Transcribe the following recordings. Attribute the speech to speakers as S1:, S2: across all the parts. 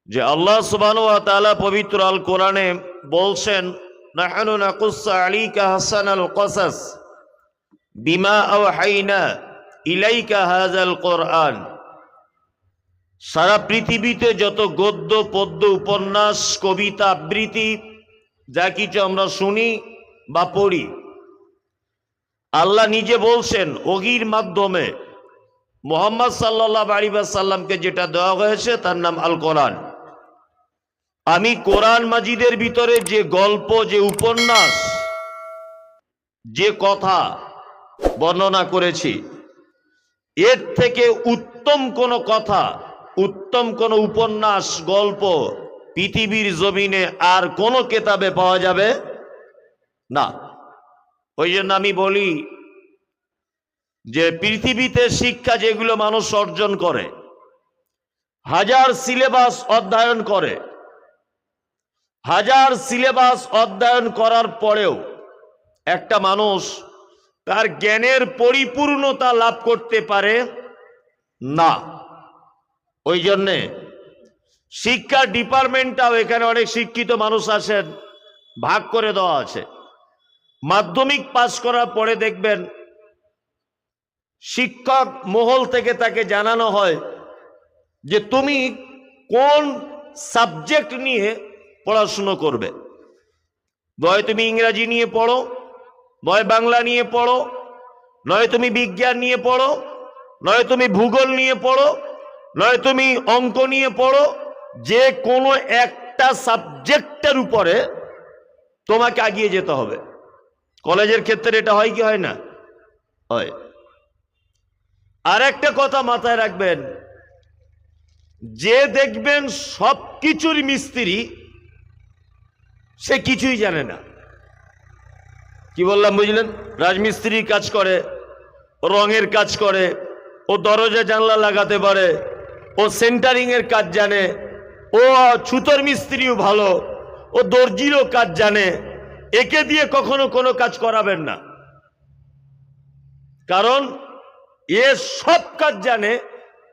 S1: যে আল্লাহ সুবহানাহু ওয়া তাআলা পবিত্র আল কোরআনে বলছেন, নাহনু নাকুসসু আলাইকা হাসানাল কসাস বিমা আওহাইনা ইলাইকা হাযাল কোরআন। সারা পৃথিবীতে যত গদ্য পদ্য উপন্যাস কবিতা আবৃত্তি যা কিছু আমরা শুনি বা পড়ি, আল্লাহ নিজে বলছেন ওহীর মাধ্যমে মুহাম্মদ সাল্লাল্লাহু আলাইহি ওয়াসাল্লামকে যেটা দেওয়া হয়েছে তার নাম আল কোরআন। আমি কোরআন মাজিদের ভিতরে যে গল্প, যে উপন্যাস, যে কথা বর্ণনা করেছি, এর থেকে উত্তম কোন কথা, উত্তম কোন উপন্যাস গল্প পৃথিবীর জমিনে আর কোন কিতাবে পাওয়া যাবে না। ওই জন্য আমি বলি যে পৃথিবীতে শিক্ষা যেগুলো মানুষ অর্জন করে, হাজার সিলেবাস অধ্যয়ন করে, হাজার সিলেবাস অধ্যয়ন করার পরেও একটা মানুষ তার জ্ঞানের পরিপূর্ণতা লাভ করতে পারে না। ওই জন্যে শিক্ষা ডিপার্টমেন্টটাও, এখানে অনেক শিক্ষিত মানুষ আছেন, ভাগ করে দেওয়া আছে। মাধ্যমিক পাস করার পরে দেখবেন শিক্ষক মহল থেকে তাকে জানানো হয় যে তুমি কোন সাবজেক্ট নিয়ে পড়াশুনো করবে। নয় তুমি ইংরেজি নিয়ে পড়ো, নয় বাংলা নিয়ে পড়ো, নয় তুমি বিজ্ঞান নিয়ে পড়ো, নয় তুমি ভূগোল নিয়ে পড়ো, নয় তুমি অঙ্ক নিয়ে পড়ো। যে কোনো একটা সাবজেক্টের উপরে তোমাকে এগিয়ে যেতে হবে। কলেজের ক্ষেত্রে এটা হয় কি হয় না? হয়। আর একটা কথা মাথায় রাখবেন, যে দেখবেন সব কিছুর মিস্ত্রি, সে কিছুই জানে না। কি বললাম বুঝলেন? রাজমিস্ত্রির কাজ করে, রঙের কাজ করে, ও দরজা জানলা লাগাতে পারে, ও সেন্টারিং এর কাজ জানে, ও ছুতোর মিস্ত্রিও ভালো, ও দর্জিরও কাজ জানে। একে দিয়ে কখনো কোনো কাজ করাবেন না, কারণ এ সব কাজ জানে,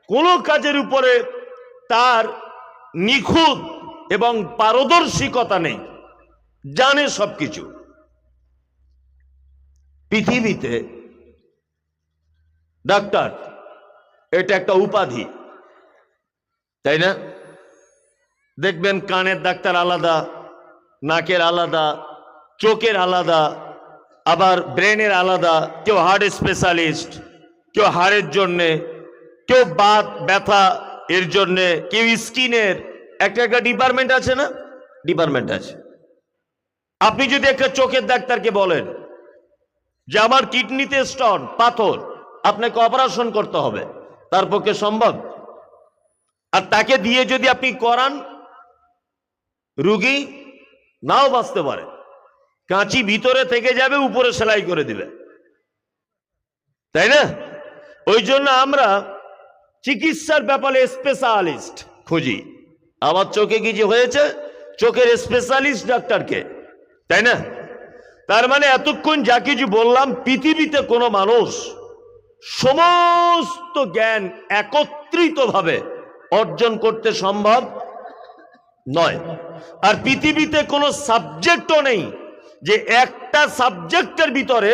S1: কোনো কাজের উপরে তার নিখুঁত এবং পারদর্শিকতা নেই, জানে সবকিছু। পৃথিবীতে ডাক্তার এটা একটা উপাধি, তাই না? দেখবেন কানের ডাক্তার আলাদা, নাকের আলাদা, চোখের আলাদা, আবার ব্রেনের আলাদা। কেউ হার্ট স্পেশালিস্ট, কেউ হাড়ের জন্যে, কেউ বাত ব্যথা এর জন্যে, কেউ স্কিনের। একটা একটা ডিপার্টমেন্ট আছে না? ডিপার্টমেন্ট আছে। আপনি যদি একটা চোখের ডাক্তারকে বলেন যে আমার কিডনিতে স্টোন, পাথর, আপনাকে অপারেশন করতে হবে, তার পক্ষে সম্ভব? আর তাকে দিয়ে যদি আপনি করান, রুগী নাও বাঁচতে পারে। কাঁচি ভিতরে থেকে যাবে, উপরে সেলাই করে দিবে, তাই না? ওই জন্য আমরা চিকিৎসার ব্যাপারে স্পেশালিস্ট খুঁজি। আমার চোখে কিছু হয়েছে, চোখের স্পেশালিস্ট ডাক্তারকে, তাই না? তার মানে এতক্ষণ যা কিছু বললাম, পৃথিবীতে কোনো মানুষ সমস্ত জ্ঞান একত্রিতভাবে অর্জন করতে সম্ভব নয়। আর পৃথিবীতে কোনো সাবজেক্টও নেই যে একটা সাবজেক্টের ভিতরে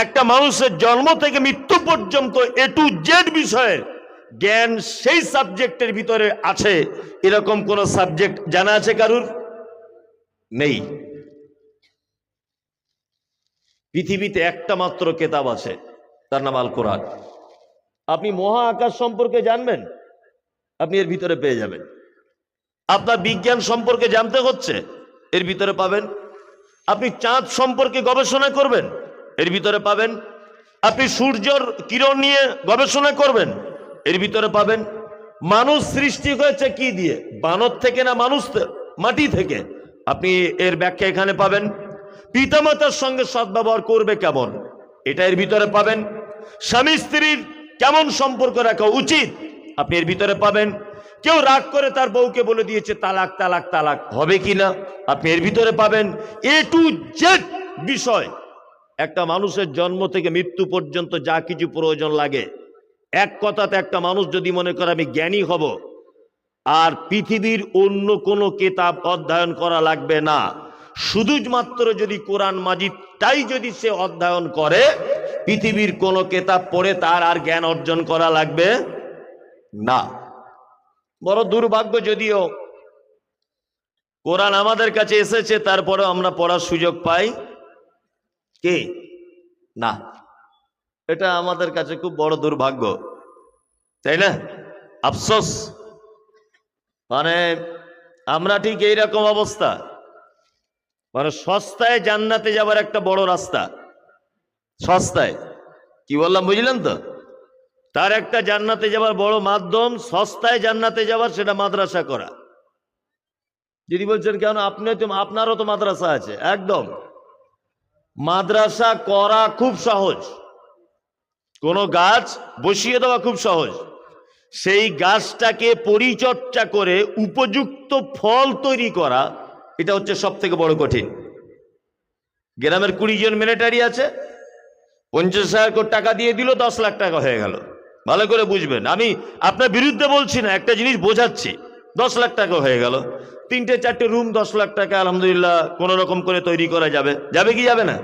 S1: একটা মানুষের জন্ম থেকে মৃত্যু পর্যন্ত এ টু জেড বিষয়ের জ্ঞান সেই সাবজেক্টের ভিতরে আছে, এরকম কোন সাবজেক্ট জানা আছে কারুর? নেই। পৃথিবীতে একটা মাত্র কিতাব আছে, তার নাম আল কোরআন। আপনি মহা আকাশ সম্পর্কে জানবেন, আপনি এর ভিতরে পেয়ে যাবেন। আপনার বিজ্ঞান সম্পর্কে জানতে হচ্ছে, এর ভিতরে পাবেন। আপনি চাঁদ সম্পর্কে গবেষণা করবেন, এর ভিতরে পাবেন। আপনি সূর্যের কিরণ নিয়ে গবেষণা করবেন, এর ভিতরে পাবেন। মানুষ সৃষ্টি হয়েছে কি দিয়ে? বানর থেকে না মানুষ মাটি থেকে? আপনি এর ব্যাখ্যা এখানে পাবেন। পিতামাতার সঙ্গে সদ্ব্যবহার করবে কেমন, এটা এর ভিতরে পাবেন। স্বামী স্ত্রীর কেমন সম্পর্ক রাখা উচিত, আপনি এর ভিতরে পাবেন। কেউ রাগ করে তার বউকে বলে দিয়েছে তালাক তালাক তালাক, হবে কিনা, আপনি এর ভিতরে পাবেন। এ টু জেড বিষয়, একটা মানুষের জন্ম থেকে মৃত্যু পর্যন্ত যা কিছু প্রয়োজন লাগে, এক কথাতে একটা মানুষ যদি মনে করে আমি জ্ঞানী হব, আর পৃথিবীর অন্য কোনো কিতাব অধ্যয়ন করা লাগবে না। শুধুমাত্র যদি কোরআন মাজিদটাই যদি সে অধ্যয়ন করে, পৃথিবীর কোনো কিতাব পড়ে তার আর জ্ঞান অর্জন করা লাগবে না। বড় দুর্ভাগ্য, যদিও কোরআন আমাদের কাছে এসেছে তারপরে আমরা পড়ার সুযোগ পাই কি না। এটা আমাদের কাছে খুব বড় দুর্ভাগ্য, তাই না? আফসোস। মানে আমরা ঠিক এইরকম অবস্থা, মানে সস্তায় জান্নাতে যাবার একটা বড় রাস্তা। সস্তায়, কি বললাম বুঝলেন তো? তার একটা জান্নাতে যাবার বড় মাধ্যম, সস্তায় জান্নাতে যাবার, সেটা মাদ্রাসা করা। যদি বলছেন কেন, আপনারও তো মাদ্রাসা আছে। একদম, মাদ্রাসা করা খুব সহজ, কোনো গাছ বসিয়ে দেওয়া খুব সহজ। সেই গাছটাকে পরিচর্যা করে উপযুক্ত ফল তৈরি করা, এটা হচ্ছে সব থেকে বড় কঠিন। গ্রামের 20 জন মিলিটারি আছে, 50,000 টাকা দিয়ে দিল, 10 লাখ টাকা হয়ে গেল। ভালো করে বুঝবেন, আমি আপনার বিরুদ্ধে বলছি না, একটা জিনিস বোঝাচ্ছি। 10 লাখ টাকা হয়ে গেল, 3-4টে রুম, 10 লাখ টাকা আলহামদুলিল্লাহ কোন রকম করে তৈরি করা যাবে। যাবে কি যাবে না?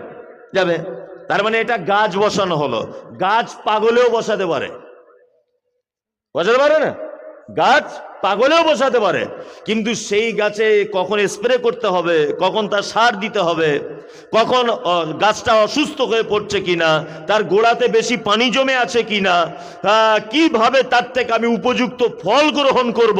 S1: যাবে। তার মানে এটা গাছ বসানো হলো। গাছ পাগলেও বসাতে পারে, বসাতে পারে না? গাছ পাগলেও বসাতে পারে, কিন্তু সেই গাছে কখন স্প্রে করতে হবে, কখন তার সার দিতে হবে, কখন গাছটা অসুস্থ হয়ে পড়ছে কিনা, তার গোড়াতে বেশি পানি জমে আছে কিনা, কিভাবে তার থেকে আমি উপযুক্ত ফল গ্রহণ করব,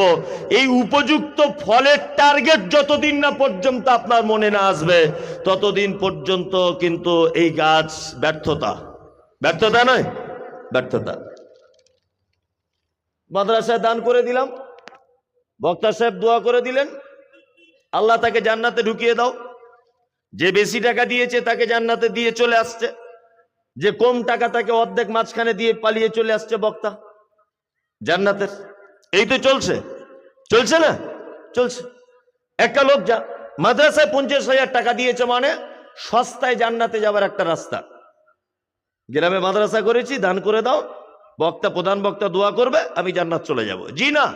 S1: এই উপযুক্ত ফলের টার্গেট যতদিন না পর্যন্ত আপনার মনে না আসবে, ততদিন পর্যন্ত কিন্তু এই গাছ ব্যর্থতা। ব্যর্থতা নয়, ব্যর্থতা। মাদ্রাসায় দান করে দিলাম, বক্তা সাহেব দোয়া করে দিলেন, আল্লাহ তাকে জান্নাতে ঢুকিয়ে দাও। যে বেশি টাকা দিয়েছে তাকে জান্নাতে দিয়ে চলে আসছে, যে কম টাকা তাকে অর্ধেক মাঝখানে দিয়ে পালিয়ে চলে আসছে বক্তা জান্নাতের। এই তো চলছে, চলছে না? চলছে। একটা লোক যা মাদ্রাসায় 50,000 টাকা দিয়েছে, মানে সস্তায় জান্নাতে যাবার একটা রাস্তা। গ্রামে মাদ্রাসা করেছি, দান করে দাও, বক্তা প্রধান বক্তা দোয়া করবে, আমি জান্নাত চলে যাব। জি না,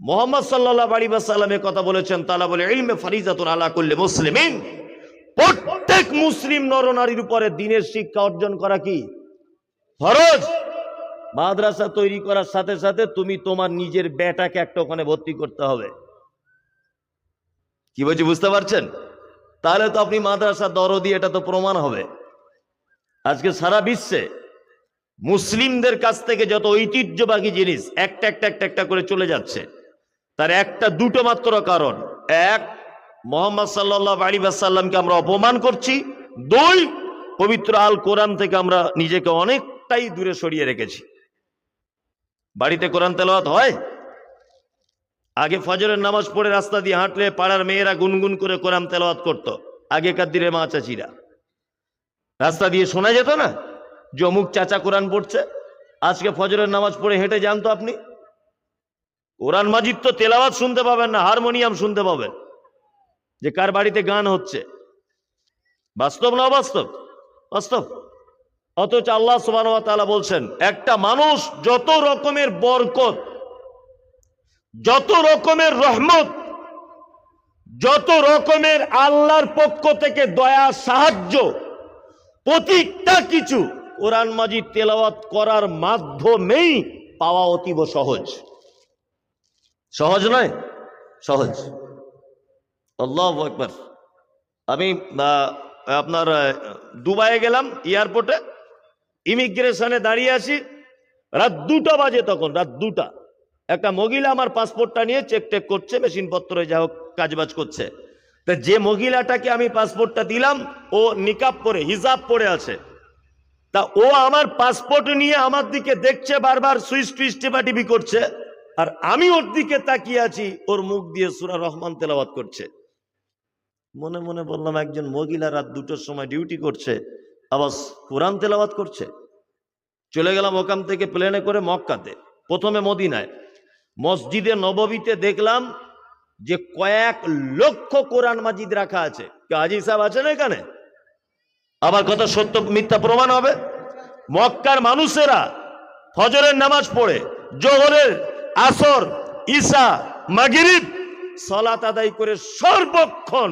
S1: মুহাম্মদ সাল্লাল্লাহু আলাইহি ওয়াসাল্লামের কথা বলেছেন, তালাবুল ইলমি ফারিজাতুন আলা কুল্লি মুসলিমিন। প্রত্যেক মুসলিম নরনারীর উপরে দ্বীনের শিক্ষা অর্জন করা কি ফরজ। মাদ্রাসা তৈরি করার সাথে সাথে তুমি তোমার নিজের বেটাকে একটা ওখানে ভর্তি করতে হবে। কি বলছি বুঝতে পারছেন? তাহলে তো আপনি মাদ্রাসা দরদি, এটা তো প্রমাণ হবে। আজকে সারা বিশ্বে মুসলিমদের কাছ থেকে যত ঐতিহ্যবাহী জিনিস একটা একটা একটা একটা করে চলে যাচ্ছে, তার একটা দুটো মাত্র কারণ। এক, মুহাম্মদ সাল্লাল্লাহু আলাইহি ওয়াসাল্লামকে আমরা অপমান করছি। দুই, পবিত্র আল কোরআন থেকে আমরা নিজেকে অনেকটাই দূরে সরিয়ে রেখেছি। বাড়িতে কোরআন তেলাওয়াত হয়? আগে ফজরের নামাজ পড়ে রাস্তা দিয়ে হাঁটলে পাড়ার মেয়েরা গুনগুন করে কোরআন তেলাওয়াত করতো। আগেকার দিনের মা চাচিরা রাস্তা দিয়ে শোনা যেত না যে অমুক চাচা কোরআন পড়ছে। আজকে ফজরের নামাজ পড়ে হেঁটে যান তো আপনি, কোরআন মাজিদ তো তেলাওয়াত শুনতে পাবেন না, হারমোনিয়াম শুনতে পাবেন যে কার বাড়িতে গান হচ্ছে। বাস্তব না অবাস্তব? বাস্তব। অথচ আল্লাহ সুবহানাহু ওয়া তাআলা বলছেন, একটা মানুষ যত রকমের বরকত, যত রকমের রহমত, যত রকমের আল্লাহর পক্ষ থেকে দয়া সাহায্য, প্রতিটা কিছু কোরআন মাজিদ তেলাওয়াত করার মাধ্যমেই পাওয়া অতীব সহজ। সহজ নয়? সহজ। আল্লাহু আকবার। আমি আপনার দুবাইয়ে গেলাম, এয়ারপোর্টে ইমিগ্রেশনে দাঁড়িয়ে আছি, রাত 2টা বাজে। তখন রাত 2টা, একটা মহিলা আমার পাসপোর্টটা নিয়ে চেক টেক করছে, মেশিনপত্র যা হোক কাজবাজ করছে। তা যে মহিলাটাকে আমি পাসপোর্টটা দিলাম, ও নিকাব পরে, হিজাব পরে আছে। তা ও আমার পাসপোর্ট নিয়ে আমার দিকে দেখছে, বারবার সুইচ টুইচ টিপাটিপি করছে, আর আমি ওর দিকে তাকিয়ে আছি, ওর মুখ দিয়ে সূরা রহমান তেলাওয়াত করছে। মনে মনে বললাম, একজন মহিলা রাত 2টোর সময় ডিউটি করছে, আবার কোরআন তেলাওয়াত করছে। চলে গেলাম ওখান থেকে প্লেনে করে মক্কাতে, প্রথমে মদিনায় মসজিদে নববীতে দেখলাম যে কয়েক লক্ষ কোরআন মাজিদ রাখা আছে। হাজী সাহেব আছেন এখানে? আবার কথা সত্য মিথ্যা প্রমাণ হবে। মক্কার মানুষেরা ফজরের নামাজ পড়ে, জোহরের, আসর, ঈশা, মাগরিব সালাত আদায় করে সর্বক্ষণ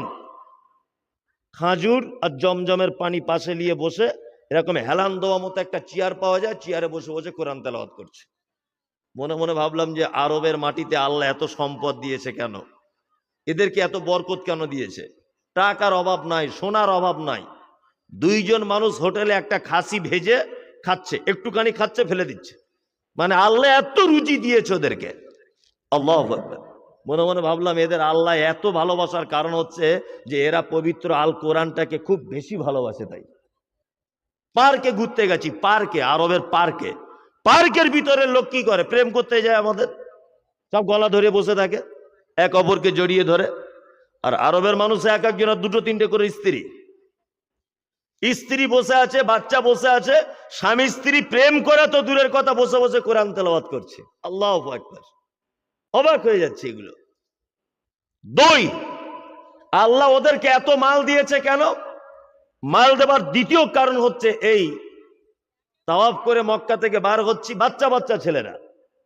S1: খাজুর আর জমজমের পানি পাশে নিয়ে বসে এরকম হেলান দেওয়া মতো একটা চেয়ার পাওয়া যায়, চেয়ারে বসে বসে কোরআন তেলাওয়াত করছে। মনে মনে ভাবলাম যে আরবের মাটিতে আল্লাহ এত সম্পদ দিয়েছে কেন, এদেরকে এত বরকত কেন দিয়েছে? টাকার অভাব নাই, সোনার অভাব নাই। দুইজন মানুষ হোটেলে একটা খাসি ভেজে খাচ্ছে, একটুখানি খাচ্ছে ফেলে দিচ্ছে, মানে আল্লাহ এত রুচি দিয়েছে ওদেরকে। আল্লাহু আকবার। মনে মনে ভাবলাম এদের আল্লাহ এত ভালোবাসার কারণ হচ্ছে যে এরা পবিত্র আল কোরআনটাকে খুব বেশি ভালোবাসে। তাই পার্কে ঘুরতে গেছি, পার্কে, আরবের পার্কে, পার্কের ভিতরে লোক কি করে, প্রেম করতে যায়, আমাদের সব গলা ধরে বসে থাকে, এক অপরকে জড়িয়ে ধরে। আর আরবের মানুষ এক একজনের দুটো তিনটে করে স্ত্রী, স্ত্রী বসে আছে, বাচ্চা বসে আছে, স্বামী স্ত্রী প্রেম করে তো দূরের কথা, বসে বসে কোরআন তেলাওয়াত করছে। আল্লাহু আকবার। অবাক হয়ে যাচ্ছে এগুলো। দুই, আল্লাহ ওদেরকে এত মাল দিয়েছে কেন? মাল দেবার দ্বিতীয় কারণ হচ্ছে এই, তাওয়াফ করে মক্কা থেকে বার হচ্ছি, বাচ্চা বাচ্চা ছেলেরা,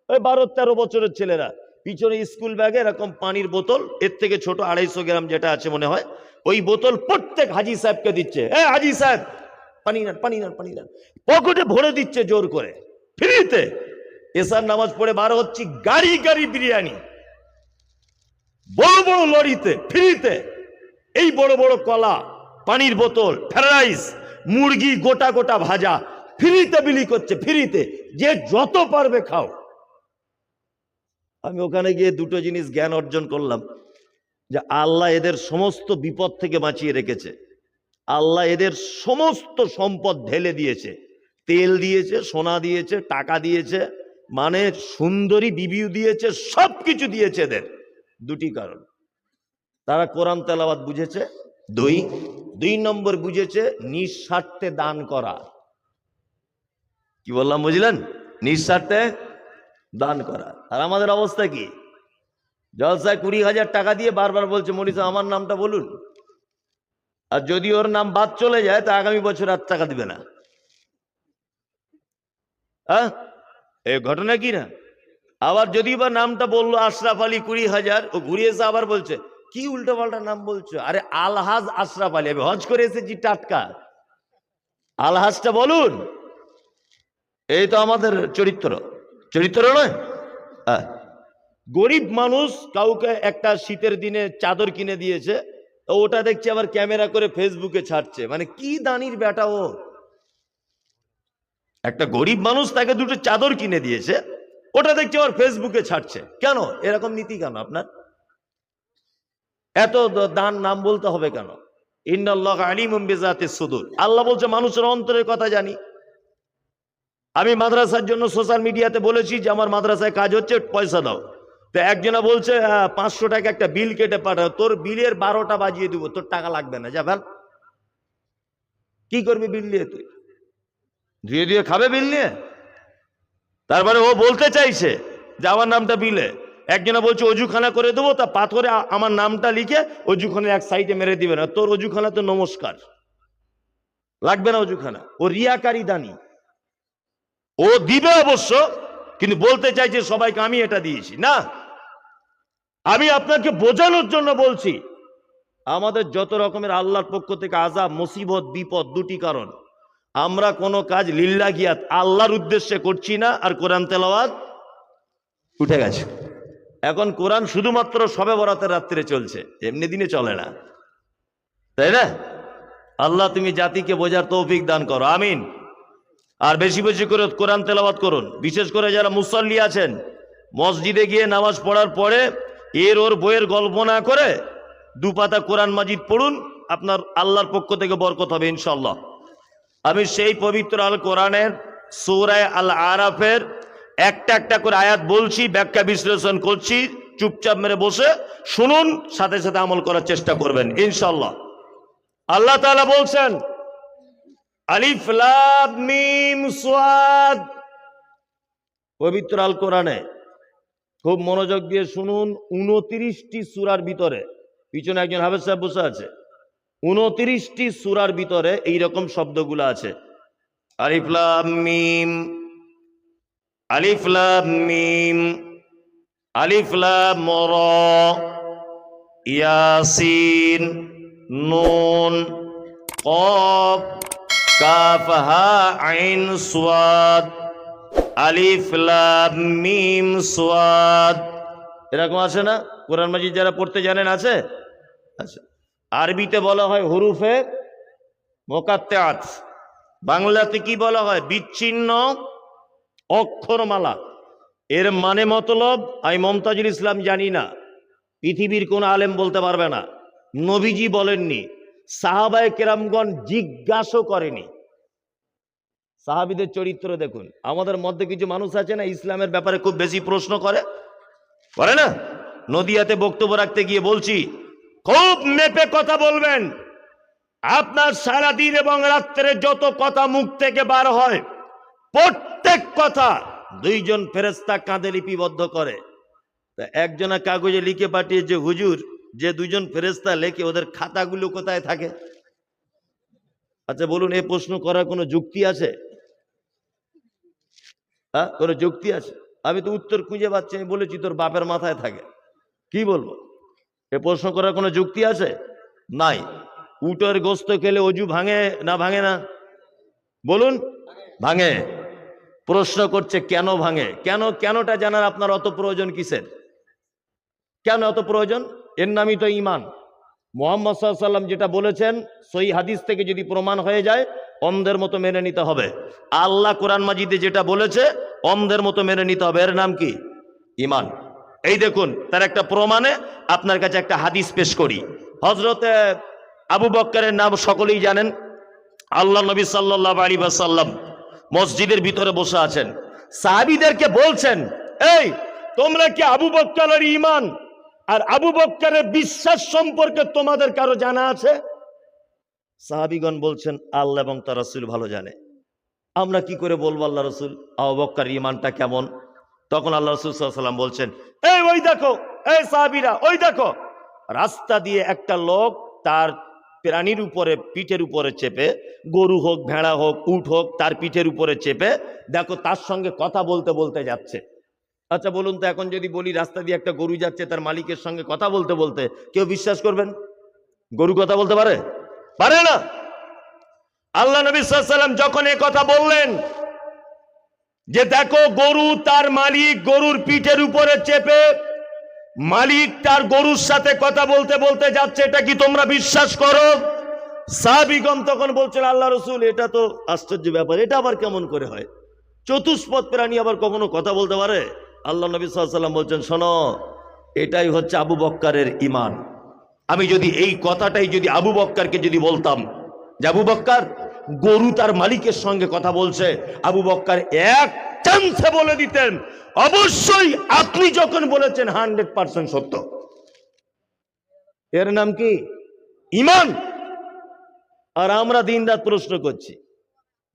S1: ওই 12-13 বছরের ছেলেরা, পিছনে স্কুল ব্যাগে এরকম পানির বোতল, এর থেকে ছোট 250 গ্রাম যেটা আছে মনে হয়, ওই বোতল প্রত্যেক হাজি সাহেবকে দিচ্ছে। হাজি সাহেব পানি নেন, পানি নেন, পানি নেন, পকেটে ভরে দিচ্ছে জোর করে, ফ্রিতে। এসার নামাজ পড়ে বার হচ্ছি, গাড়ি গাড়ি বিরিয়ানি, বড় বড় লরিতে, ফ্রিতে। এই বড় বড় কলা, পানির বোতল, ফ্রাইড রাইস, মুরগি গোটা গোটা ভাজা, ফ্রিতে বিলি করছে, ফ্রিতে, যে যত পারবে খাও। আমি ওখানে গিয়ে দুটো জিনিস জ্ঞান অর্জন করলাম, যে আল্লাহ এদের সমস্ত বিপদ থেকে বাঁচিয়ে রেখেছে। আল্লাহ এদের সমস্ত সম্পদ ঢেলে দিয়েছে, তেল দিয়েছে, সোনা দিয়েছে, টাকা দিয়েছে, মানে সুন্দরী বিবিও দিয়েছে, সবকিছু দিয়েছে এদের। দুটি কারণ, তারা কোরআন তেলাওয়াত বুঝেছে। দুই নম্বর বুঝেছে নিঃস্বার্থে দান করা। কি বললাম বুঝলেন? নিঃস্বার্থে দান করা। আর আমাদের অবস্থা কি? জলসায় 20,000 টাকা দিয়ে বারবার বলছে মৌলী সাহেব আমার নামটা বলুন, আর যদি ওর নাম বাদ চলে যায় তা আগামী বছর আর টাকা দিবে না। হ্যাঁ, এই ঘটনা কি না? আবার যদি বা নামটা বললো আশরাফ আলী 20,000, ও ঘুরে এসে আবার বলছে কি উল্টো পাল্টা নাম বলছো, আরে আলহাজ আশরাফ আলী, আমি হজ করে এসেছি টাটকা, আলহাজটা বলুন। এই তো আমাদের চরিত্র নয়। গরিব মানুষ কাউকে একটা শীতের দিনে চাদর কিনে দিয়েছে, ওটা দেখছে আবার ক্যামেরা করে ফেসবুকে ছাড়ছে, মানে কি দানির বেটা ও। একটা গরিব মানুষ তাকে দুটো চাদর কিনে দিয়েছে, ওটা দেখছে আবার ফেসবুকে ছাড়ছে। কেন এরকম নীতি? কেন আপনার এত দান নাম বলতে হবে কেন? ইন্নাল্লাহু আলিমুম বিযাতিস সুদূর। আল্লাহ বলছে মানুষের অন্তরের কথা জানি। আমি মাদ্রাসার জন্য সোশ্যাল মিডিয়াতে বলেছি যে আমার মাদ্রাসায় কাজ হচ্ছে, পয়সা দাও। তো একজনা বলছে 500 টাকা একটা বিল কেটে পাঠাও, তোর বিলের 12টা বাজিয়ে দিব, তোর টাকা লাগবে না, যা ফেল। কি করবি বিল নিয়ে? তুই ধুয়ে ধুয়ে খাবে বিল নিয়ে? তারপরে ও বলতে চাইছে যে আমার নামটা বিলে। একজনা বলছে অজুখানা করে দেবো, তা পাথরে আমার নামটা লিখে অজুখানার এক সাইডে মেরে দিবে না, তোর অজুখানা তো নমস্কার, লাগবে না অজুখানা। ও রিয়াকারী দানি, ও দিবে অবশ্য, কিন্তু বলতে চাইছে সবাইকে আমি এটা দিয়েছি। না, আমি আপনাকে বোঝানোর জন্য বলছি, আমাদের যত রকমের আল্লাহর পক্ষ থেকে আযাব, মুসিবত, বিপদ, দুটি কারণ। আমরা কোনো কাজ লিল্লাহিয়াত আল্লাহর উদ্দেশ্যে করছি না, আর কোরআন তেলাওয়াত উঠে গেছে। এখন কোরআন শুধুমাত্র শবে বরাতের রাত্রে চলছে, এমনি দিনে চলে না, তাই না? আল্লাহ তুমি জাতিকে বোঝার তৌফিক দান করো, আমিন। আর বেশি বেশি করে কোরআন তেলাওয়াত করুন। বিশেষ করে যারা মুসাল্লি আছেন, মসজিদে গিয়ে নামাজ পড়ার পরে ওর বইয়ের গল্প না করে 2 পাতা কোরআন মাজিদ পড়ুন, আপনার আল্লাহর পক্ষ থেকে বরকত হবে ইনশাআল্লাহ। আমি সেই পবিত্র আল কোরআনের সূরা আল আরাফের একটা একটা করে আয়াত বলছি, ব্যাখ্যা বিশ্লেষণ করছি, চুপচাপ মেরে বসে শুনুন, সাথে সাথে আমল করার চেষ্টা করবেন ইনশাআল্লাহ। আল্লাহ তাআলা বলছেন আলিফ লাম মিম সাদ, পবিত্র আল কোরআনে খুব মনোযোগ দিয়ে শুনুন। 29টি সূরার ভিতরে, পিছনে একজন হাফেজ সাহেব বসে আছে, 29টি সূরার ভিতরে এইরকম শব্দগুলো আছে, আলিফ লাম মিম, আলিফ লাম মিম, আলিফ লাম রা, ইয়াসিন, নুন, কফ, কাফ, হা, আইন, সাদ, আলিফ লাম মিম সাদ। এরকম আছে না? কোরআন মাজিদ যারা পড়তে জানেন আছে? আচ্ছা, আরবিতে বলা হয় হুরুফে মুকাত্তাআত, বাংলাতে কি বলা হয়? বিচ্ছিন্ন অক্ষরমালা। এর মানে মতলব আমি মমতাজুল ইসলাম জানি না, পৃথিবীর কোন আলেম বলতে পারবে না, নবীজি বলেননি, সাহাবায়ে কেরামগণ জিজ্ঞাসা করেনি। সাহাবীদের চরিত্র দেখুন। আমাদের মধ্যে কিছু মানুষ আছে না, ইসলামের ব্যাপারে খুব বেশি প্রশ্ন করে না? নদিয়াতে বক্তব্য রাখতে গিয়ে বলছি, খুব মেপে কথা বলবেন। আপনার সারাদিন এবং রাত্রে যত কথা মুখ থেকে বার হয়, প্রত্যেক কথা দুইজন ফেরেশতা কাঁধে লিপিবদ্ধ করে। তা একজনা কাগজে লিখে পাঠিয়েছে, হুজুর, যে দুইজন ফেরেশতা লেখে ওদের খাতাগুলো কোথায় থাকে? আচ্ছা বলুন, এই প্রশ্ন করার কোনো যুক্তি আছে? হ্যাঁ, কোনো যুক্তি আছে? আমি তো উত্তর খুঁজে পাচ্ছি, আমি বলেছি তোর বাপের মাথায় থাকে। কি বলবো? এ প্রশ্ন করার কোনো যুক্তি আছে? নাই। উটের গোস্ত খেলে অজু ভাঙে না ভাঙে না? বলুন, ভাঙে। প্রশ্ন করছে কেন ভাঙে? কেনটা জানার আপনার অত প্রয়োজন কিসের? কেন এত প্রয়োজন? এর নামই তো ঈমান। মুহাম্মদ সাল্লাল্লাহু আলাইহি ওয়াসাল্লাম যেটা বলেছেন, সহিহ হাদিস থেকে যদি প্রমাণ হয়ে যায়, অন্ধের মতো মেনে নিতে হবে। আল্লাহ কোরআন মাজিদে যেটা বলেছে, অন্ধের মতো মেনে নিতে হবে। এর নাম কি? ঈমান। এই দেখুন, তার একটা প্রমাণে আপনার কাছে একটা হাদিস পেশ করি। হযরতে আবু বকরের নাম সকলেই জানেন। আল্লাহ নবী সাল্লাল্লাহু আলাইহি ওয়াসাল্লাম মসজিদের ভিতরে বসে আছেন, সাহাবীদেরকে বলছেন, এই তোমরা কি আবু বকরের ঈমান আর আবু বকরের বিশ্বাস সম্পর্কে তোমাদের কারো জানা আছে? সাহাবীগণ বলছেন, আল্লাহ এবং তার রাসূল ভালো জানে। আমরা কি করে বলবো আল্লাহ রাসূল আবু বকরের ঈমানটা কেমন? তখন আল্লাহ রাসূল সাল্লাল্লাহু আলাইহি ওয়াসাল্লাম বলছেন, এই ওই দেখো, এই সাহাবীরা ওই দেখো, রাস্তা দিয়ে একটা লোক তার প্রাণীর উপরে, পিঠের উপরে চেপে, গরু হোক, ভেড়া হোক, উট হোক, তার পিঠের উপরে চেপে দেখো তার সঙ্গে কথা বলতে বলতে যাচ্ছে। আচ্ছা বলুন তো, এখন যদি বলি রাস্তা দিয়ে একটা গরু যাচ্ছে তার মালিকের সঙ্গে কথা বলতে বলতে, কেউ বিশ্বাস করবেন? গরু কথা বলতে পারে? পারে না। আল্লাহ নবী সাল্লাল্লাহু আলাইহি ওয়াসাল্লাম যখন এই কথা বললেন যে দেখো গরু তার মালিক গরুর পিঠের উপরে চেপে, মালিক তার গরুর সাথে কথা বলতে বলতে যাচ্ছে, এটা কি তোমরা বিশ্বাস করো? সাহাবীগণ তখন বলছেন, আল্লাহ রাসূল এটা তো আশ্চর্য ব্যাপার, এটা আবার কেমন করে হয়? চতুষ্পদ প্রাণী আবার কখনো কথা বলতে পারে? আল্লাহ নবী সাল্লাল্লাহু আলাইহি ওয়াসাল্লাম বলছেন, শোনো, এটাই হচ্ছে আবু বকরের ঈমান। আমি যদি এই কথাটাই যদি আবু বকরকে যদি বলতাম যে আবু বকর, গরু তার মালিকের সঙ্গে কথা বলছে, আবু বকর এক চান্সে বলে দিতেন, অবশ্যই আপনি যখন বলেছেন 100% সত্য। এর নাম কি? ঈমান। আর আমরা দিনরাত প্রশ্ন করছি,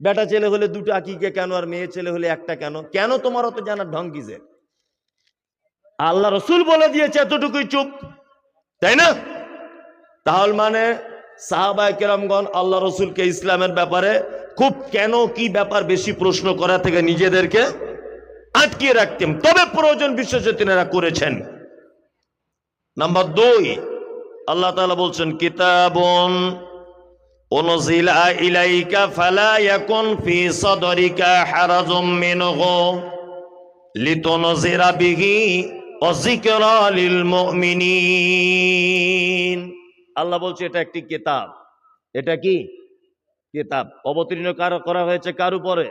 S1: বেটা ছেলে হলে দুটো আকিকে কেন, আর মেয়ে ছেলে হলে একটা কেন? কেন তোমার অত জানার ঢং কিসের? আল্লাহ রাসূল বলে দিয়েছে, এতটুকুই চুপ, তাই না? তাহলে মানে সাহাবায়ে কেরামগণ আল্লাহ রাসূলকে ইসলামের ব্যাপারে খুব কেন কি ব্যাপার বেশি প্রশ্ন করা থেকে নিজেদেরকে আটকিয়ে রাখতেন, তবে প্রয়োজন বিশেষে তিনারা করেছেন। নাম্বার 2, আল্লাহ তাআলা বলছেন, কিতাবুন উনজিলা ইলাইকা ফালা ইয়াকুন ফি সাদরিকা হারাজুম মিনহু লিতুনজিরা বিহি ওয়া যিকরা লিল মুমিনিন। আল্লাহ বলছে এটা একটি কিতাব। এটা কি কিতাব? অবতীর্ণ করা হয়েছে কার উপরে?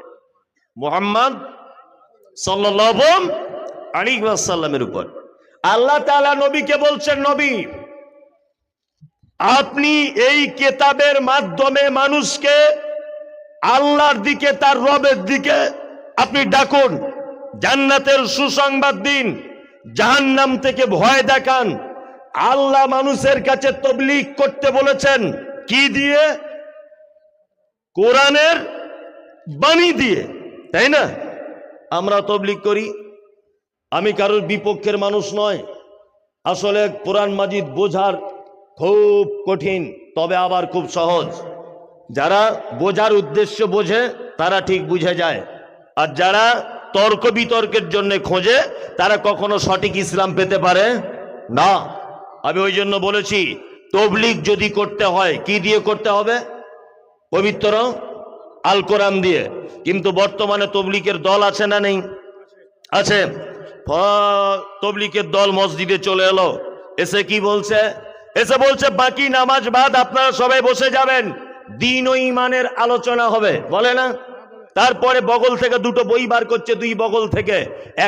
S1: মুহাম্মদ সাল্লাল্লাহু আলাইহি ওয়াসাল্লামের উপর। আল্লাহ তাআলা নবীকে বলছেন, নবী আপনি এই কিতাবের মাধ্যমে মানুষকে আল্লাহর দিকে, তার রবের দিকে আপনি ডাকুন, জান্নাতের সুসংবাদ দিন, জাহান্নাম থেকে ভয় দেখান। আল্লাহ মানুষের কাছে তাবলীগ করতে বলেছেন কি দিয়ে? কোরআনের বাণী দিয়ে, তাই না? আমরা তাবলীগ করি। আমি কারোর বিপক্ষের মানুষ নয়। আসলে কোরআন মাজিদ বোঝার খুব কঠিন, তবে আবার খুব সহজ। যারা বোঝার উদ্দেশ্য বোঝে তারা ঠিক বুঝে যায়, আর যারা তর্ক বিতর্কের জন্য খোঁজে, তারা কখনো সঠিক ইসলাম পেতে পারে না। আমি ওই জন্য বলেছি, তবলিগ যদি করতে হয় কি দিয়ে করতে হবে? পবিত্র আল কোরআন দিয়ে। কিন্তু বর্তমানে তবলিগের দল আছে না নেই? আছে। তবলিগের দল মসজিদে চলে এলো, এসে কি বলছে? এসে বলছে বাকি নামাজ বাদ আপনারা সবাই বসে যাবেন, দ্বীন ও ঈমানের আলোচনা হবে, বলে না? তারপরে বগল থেকে দুটো বই বার করছে, দুই বগল থেকে,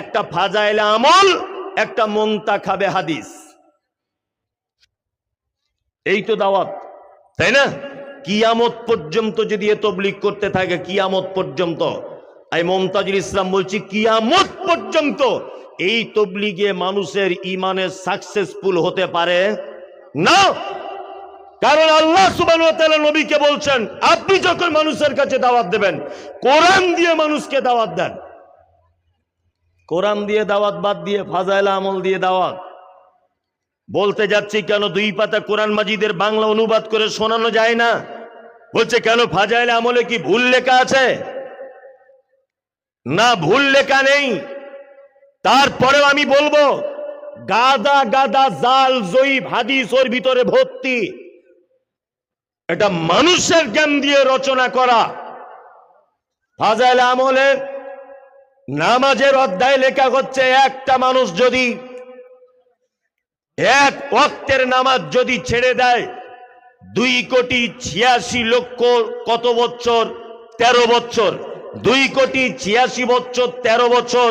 S1: একটা ফাজাইলে আমল, একটা মুনতাখাবে হাদিস। এই তো দাওয়াত, তাই না? কিয়ামত পর্যন্ত যদি এ তবলিগ করতে থাকে, কিয়ামত পর্যন্ত, আমি মুমতাজুল ইসলাম বলছি, কিয়ামত পর্যন্ত এই তবলিগে মানুষের ঈমানে সাকসেসফুল হতে পারে না। কারণ আল্লাহ সুবহানাহু ওয়া তাআলা নবীকে বলছেন, আপনি যখন মানুষের কাছে দাওয়াত দেবেন, কোরআন দিয়ে মানুষকে দাওয়াত দেন। কোরআন দিয়ে দাওয়াত বাদ দিয়ে ফাজাইল আমল দিয়ে দাওয়াত। বলতে যাচ্ছি কেন, 2 পাতা কোরআন মাজিদের বাংলা অনুবাদ করে শোনানো যায় না? বলছে কেন, ফাজাইল আমলে কি ভুল লেখা আছে? না, ভুল লেখা নেই। তারপরেও আমি বলবো, গাদা গাদা জাল জয়ীব হাদিস ওর ভিতরে ভর্তি। এটা মানুষের জ্ঞান দিয়ে রচনা করা। ফাজাইল আমলে নামাজের অধ্যায় লেখা হচ্ছে, একটা মানুষ যদি এক ওয়াক্তের নামাজ যদি ছেড়ে দেয়, 2,86,00,000 কত বছর? 13 বছর। 2,86,00,000 বছর, 13 বছর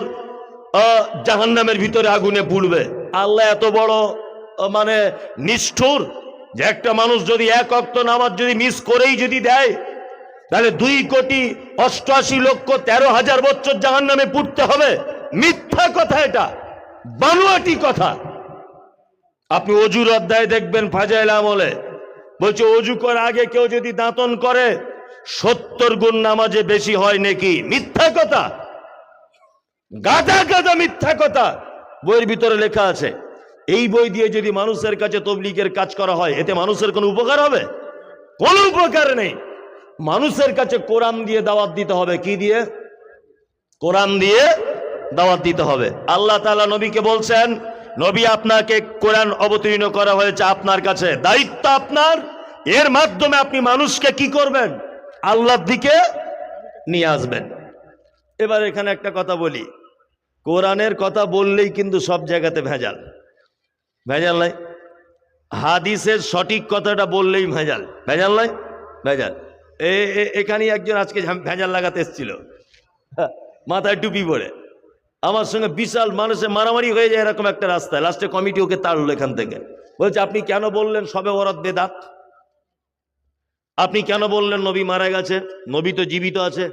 S1: জাহান্নামের ভিতরে আগুনে পুড়বে। আল্লাহ এত বড় মানে নিষ্ঠুর যে একটা মানুষ যদি এক ওয়াক্ত নামাজ যদি মিস করেই যদি দেয়, তাহলে 2,88,13,000 বছর জাহান্নামে পুড়তে হবে। মিথ্যা কথা, এটা বানোয়াটি কথা। আপনি অজুর অধ্যায় দেখবেন ফাজাইল আমলে, বলছে অজু করার আগে কেউ যদি দাঁতন করে 70 গুণ নামাজে বেশি হয় নাকি। মিথ্যা কথা, গাদা গাদা মিথ্যা কথা বইয়ের ভিতরে লেখা আছে। এই বই দিয়ে যদি মানুষের কাছে তবলিগের কাজ করা হয়, এতে মানুষের কোনো উপকার হবে? কোনো উপকার নেই। মানুষের কাছে কোরআন দিয়ে দাওয়াত দিতে হবে। কি দিয়ে? কোরআন দিয়ে দাওয়াত দিতে হবে। আল্লাহ তাআলা নবীকে বলছেন, নবী আপনাকে কোরআন অবতীর্ণ করা হয়েছে আপনার কাছে, দায়িত্ব আপনার। এর মাধ্যমে আপনি মানুষকে কি করবেন? আল্লাহর দিকে নিয়ে আসবেন। এবার এখানে একটা কথা বলি, কোরআনের কথা বললেই কিন্তু সব জায়গাতে ভেজাল। ভেজাল নাই? হাদিসের সঠিক কথাটা বললেই ভেজাল। ভেজাল নাই? ভেজাল। এখানে একজন আজকে ভেজাল লাগাতে এসেছিল, মাথায় টুপি পরে, আমার সঙ্গে বিশাল মানুষের মারামারি হয়ে যায় এরকম একটা রাস্তায়। লাস্টে কমিটি ওকে তাড়লো এখান থেকে। বলছে আপনি কেন বললেন শবে বরাত বেদাত? আপনি কেন বললেন নবী মারা গেছে? নবী তো জীবিত আছে।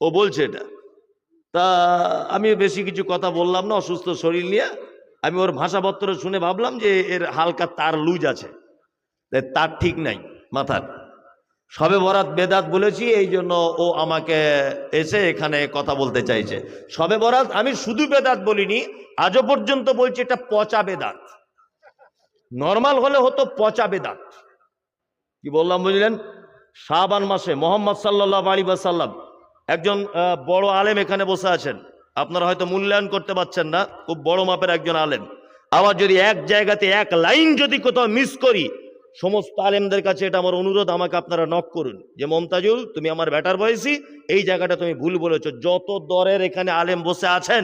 S1: ও বলছে এটা। তা আমি বেশি কিছু কথা বললাম না, অসুস্থ শরীর নিয়ে। আমি ওর ভাষাপত্র শুনে ভাবলাম যে এর হালকা তার লুজ আছে, তার ঠিক নাই মাথার। শবে বরাত বেদাত বলেছি, এই জন্য ও আমাকে এসে এখানে কথা বলতে চাইছে। শবে বরাত আমি শুধু বেদাত বলিনি, আজও পর্যন্ত বলছি এটা পচা বেদাত। নর্মাল হলে হতো পচা বেদাত। কি বললাম বুঝলেন? শাবান মাসে মোহাম্মদ সাল্লাল্লাহু আলাইহি ওয়াসাল্লাম, একজন বড় আলেম এখানে বসে আছেন, আপনারা হয়তো মূল্যায়ন করতে পারছেন না, খুব বড় মাপের একজন আলেম। আবার যদি এক জায়গাতে এক লাইন যদি কোথাও মিস করি, সমস্ত আলেমদের কাছে এটা আমার অনুরোধ, আমাকে আপনারা নক করুন যে মমতাজুল তুমি আমার ব্যাটার বয়সী, এই জায়গাটা তুমি ভুল বলেছো। যত দরের এখানে আলেম বসে আছেন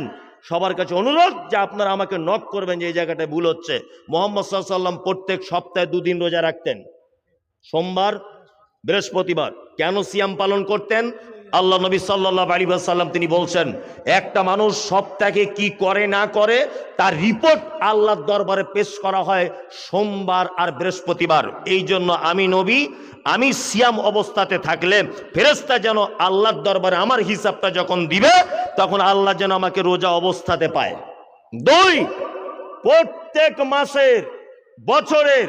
S1: সবার কাছে অনুরোধ যে আপনারা আমাকে নক করবেন যে এই জায়গাটায় ভুল হচ্ছে। মোহাম্মদ সাল্লাল্লাহু আলাইহি ওয়াসাল্লাম প্রত্যেক সপ্তাহে 2 দিন রোজা রাখতেন, সোমবার বৃহস্পতিবার। কেন সিয়াম পালন করতেন? আল্লাহ নবী সাল্লাল্লাহু আলাইহি ওয়াসাল্লাম তিনি বলছেন, একটা মানুষ সপ্তাহে কি করে না করে তার রিপোর্ট আল্লাহর দরবারে পেশ করা হয় সোমবার আর বৃহস্পতিবার। এই জন্য আমি নবী, আমি সিয়াম অবস্থাতে থাকলে ফেরেশতা যেন আল্লাহর দরবারে আমার হিসাবটা যখন দিবে, তখন আল্লাহ যেন আমাকে রোজা অবস্থাতে পায়। 2, প্রত্যেক মাসের, বছরের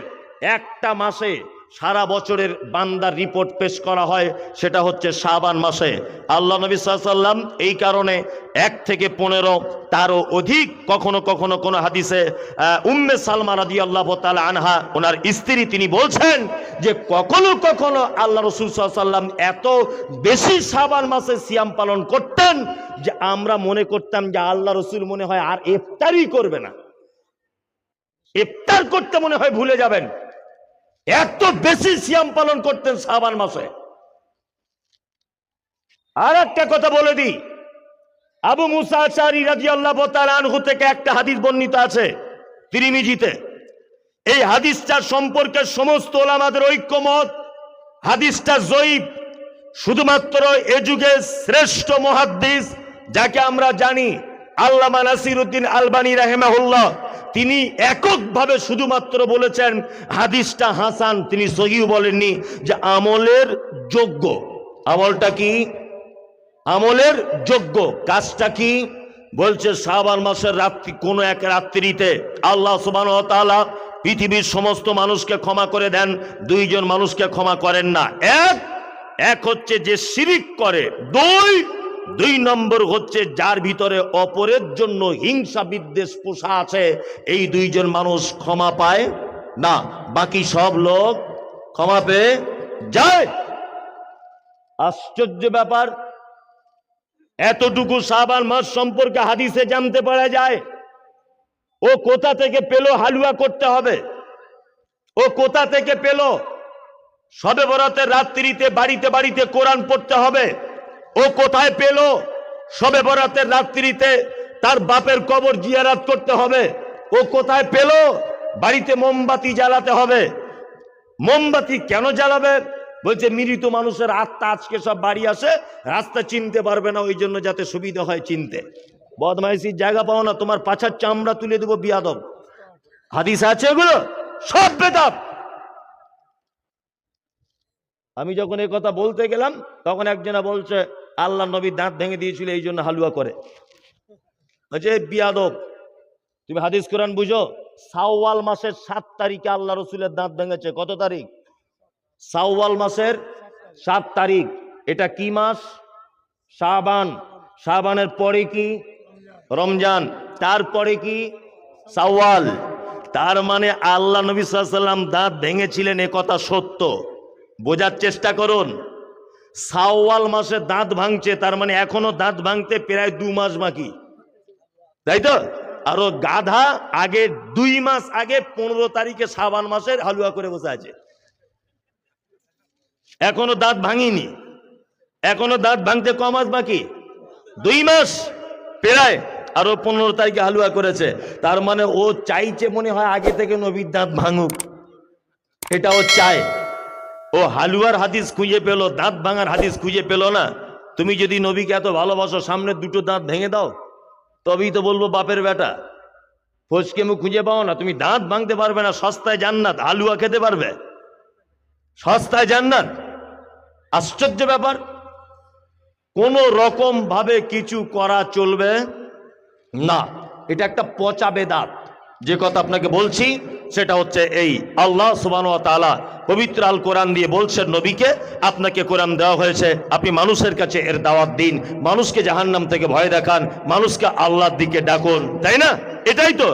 S1: একটা মাসে সারা বছরের বান্দার রিপোর্ট পেশ করা হয়, সেটা হচ্ছে শাবান মাসে। আল্লাহ নবী সাল্লাল্লাহু আলাইহি ওয়াসাল্লাম এই কারণে 1 থেকে 15 তারও অধিক, কখনো কখনো কোন হাদিসে উম্মে সালমা রাদিয়াল্লাহু তাআলা আনহা ওনার স্ত্রী তিনি বলছেন যে কখনো কখনো আল্লাহ রাসূল সাল্লাল্লাহু আলাইহি ওয়াসাল্লাম এত বেশি শাবান মাসে সিয়াম পালন করতেন
S2: বলছেন যে আমরা মনে করতাম যে আল্লাহ রসুল মনে হয় আর ইফতারই করবে না, ইফতার করতে মনে হয় ভুলে যাবেন, এত বেশি সিয়াম পালন করতেন শাবান মাসে। আর একটা কথা বলে দিই, আবু মুসা আশআরী রাদিয়াল্লাহু তাআলা আনহু থেকে একটা হাদিস বর্ণিত আছে তিরমিজিতে। এই হাদিসটার সম্পর্কে সমস্ত ওলামাদের ঐক্যমত, হাদিসটা জয়ীফ। শুধুমাত্র এ যুগে শ্রেষ্ঠ মুহাদ্দিস যাকে আমরা জানি আল্লামা নাসিরউদ্দিন আলবানী রাহিমাহুল্লাহ, তিনি এককভাবে শুধুমাত্র বলেছেন হাদিসটা হাসান, তিনি সহিহ বলেননি, যে আমলের যোগ্য। আমলটা কি? আমলের যোগ্য। কাজটা কি? বলছে শাবান মাসের রাত্রি, কোন এক রাত্রিতে আল্লাহ সুবহানাহু ওয়া তাআলা পৃথিবীর সমস্ত মানুষকে ক্ষমা করে দেন, দুইজন মানুষকে ক্ষমা করেন না। এক হচ্ছে যে শিরিক করে, দুই নম্বর হচ্ছে যার ভিতরে অপরের জন্য হিংসা বিদ্বেষ পোষা আছে, এই দুইজন মানুষ ক্ষমা পায় না, বাকি সব লোক ক্ষমা পেয়ে যায়। আশ্চর্য ব্যাপার, এতটুকু শাবান মাস সম্পর্কে হাদিসে জানতে পারা যায়। ও কোথা থেকে পেল হালুয়া করতে হবে? ও কোথা থেকে পেল শবে বরাতের রাত্রিতে বাড়িতে বাড়িতে কোরআন পড়তে হবে? ও কোথায় পেল শবে বরাতের রাত্রিতে তার বাপের কবর জিয়ারত করতে হবে? ও কোথায় পেল বাড়িতে মোমবাতি জ্বালাতে হবে? মোমবাতি কেন জ্বালাবে? বলছে মৃত মানুষের আত্মা আজকে সব বাড়ি আসে, রাস্তা চিনতে পারবে না, ওই জন্য যাতে সুবিধা হয় চিনতে। বদমাইশির জায়গা পাও না, তোমার পাছার চামড়া তুলে দেবো বিয়াদব। হাদিস আছে এগুলো সব বেদাত। আমি যখন এই কথা বলতে গেলাম তখন একজনা বলছে আল্লাহ নবী দাঁত ভেঙে দিয়েছিল এই জন্য হালুয়া করে। বলছে বিয়াদব, তুমি হাদিস কোরআন বুঝো? শাওয়াল মাসের 7 তারিখে আল্লাহ রসুলের দাঁত ভেঙেছে। কত তারিখ? শাওয়াল মাসের 7 তারিখ। এটা কি মাস? শাবান। শাবানের পরে কি? রমজান। তারপরে কি? শাওয়াল। তার মানে আল্লাহ নবী সাল্লাল্লাহু আলাইহি ওয়াসাল্লাম দাঁত ভেঙেছিলেন, এ কথা সত্য। বোঝার চেষ্টা করুন, শাওয়াল মাসে দাঁত ভাঙছে, তার মানে এখনো দাঁত ভাঙতে প্রায় 2 মাস বাকি, তাই তো? আরো গাধা আগে 2 মাস আগে 15 তারিখে শাবান মাসের হালুয়া করে বসে আছে, এখনো দাঁত ভাঙিনি, এখনো দাঁত ভাঙতে ক মাস বাকি? 2 মাস প্রায়, আরো 15 তারিখে হালুয়া করেছে। তার মানে ও চাইছে মনে হয় আগে থেকে নবীর দাঁত ভাঙুক, এটা ও চায়। ও হালুয়ার হাদিস খুঁজে পেল, দাঁত ভাঙার হাদিস খুঁজে পেল না। তুমি যদি নবীকে এত ভালোবাসো, সামনে 2টো দাঁত ভেঙে দাও, তবেই তো বলবো বাপের বেটা। ফসকে মুখ খুঁজে পাও না, তুমি দাঁত ভাঙতে পারবে না, সস্তায় জান্নাত, হালুয়া খেতে পারবে, সস্তায় জান্নাত। আশ্চর্য ব্যাপার, কোন রকম ভাবে কিছু করা চলবে না, এটা একটা পচা বেদাত। যে কথা আপনাকে বলছি সেটা হচ্ছে এই, আল্লাহ সুবহানাহু ওয়া তাআলা পবিত্র আল কোরআন দিয়ে বলছেন নবীকে, আপনাকে কোরআন দেওয়া হয়েছে, আপনি মানুষের কাছে এর দাওয়াত দিন, মানুষকে জাহান্নাম থেকে ভয় দেখান, মানুষকে আল্লাহর দিকে ডাকুন, তাই না? এটাই তো।